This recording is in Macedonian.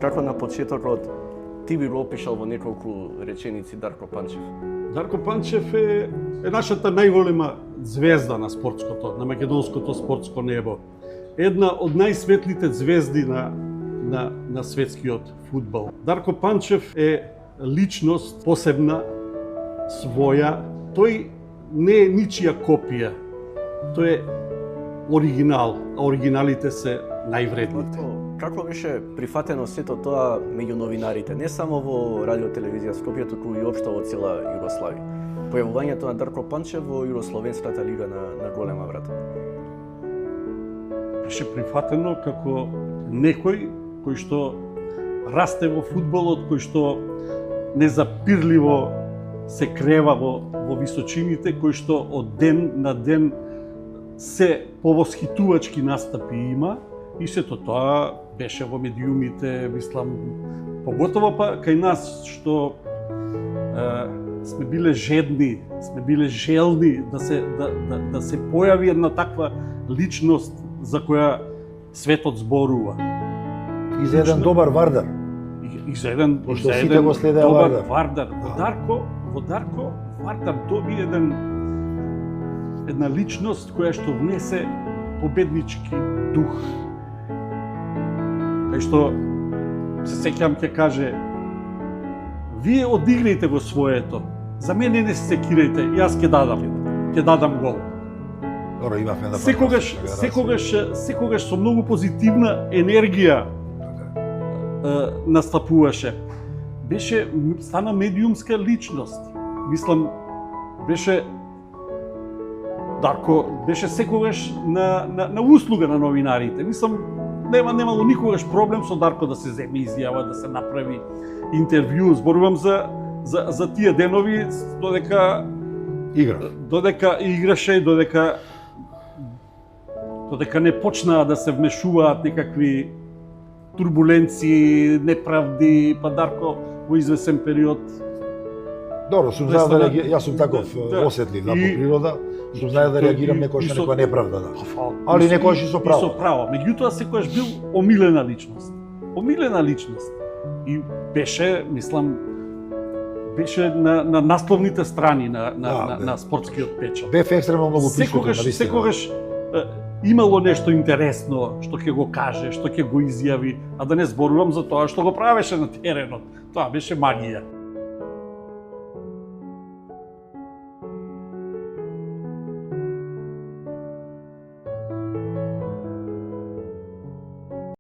Како на почетокот ти би го опишал во неколку реченици Дарко Панчев? Дарко Панчев е нашата најголема звезда на спортското, на македонското спортско небо. Една од најсветлите звезди на светскиот фудбал. Дарко Панчев е личност посебна, своја. Тој не е ничија копија. Тој е оригинал, а оригиналите се највредните. Како беше прифатено сето тоа меѓу новинарите, не само во радио телевизија Скопје, туку и општо во цела Југославија? Појавувањето на Дарко Панчев во Југословенската лига на голема врата. Беше прифатено како некој кој што расте во фудбалот, кој што незапирливо се крева во височините, кој што од ден на ден се повосхитувачки настапи има, и сето тоа беше во медиумите, мислам, поготово па кај нас што сме биле жедни, сме биле желни да се појави една таква личност за која светот зборува. И за еден добар Вардар. И за еден сите го следеа добар Вардар. Вардар. Во Дарко Вардар доби една личност која што внесе победнички дух. Кај што се сеќам ќе каже: вие одиграјте го своето, за мене не се секирајте, јас ќе дадам гол. Добро, имавме да Секогаш со многу позитивна енергија настапуваше. Стана медиумска личност. Мислам, Дарко беше секогаш на услуга на новинарите. Мислам, немало никогаш проблем со Дарко да се земе изјава, да се направи интервју. Зборувам за тие денови додека играше, додека не почнаа да се вмешуваат некакви турбуленции, неправди, па Дарко во извесен период. Добро, сум знаел да јас сум таков осетлив на природа, сум знаел да реагирам некојаш на некоја неправда, да. Али некојаш и со право. И со право. Меѓутоа секојаш бил омилена личност. Омилена личност. И беше, мислам, беше на насловните страни на спортскиот печат. Бев екстремно многу присутен, Секогаш имало нешто интересно што ќе го каже, што ќе го изјави, а да не зборувам за тоа што го правеше на теренот. Тоа беше магија.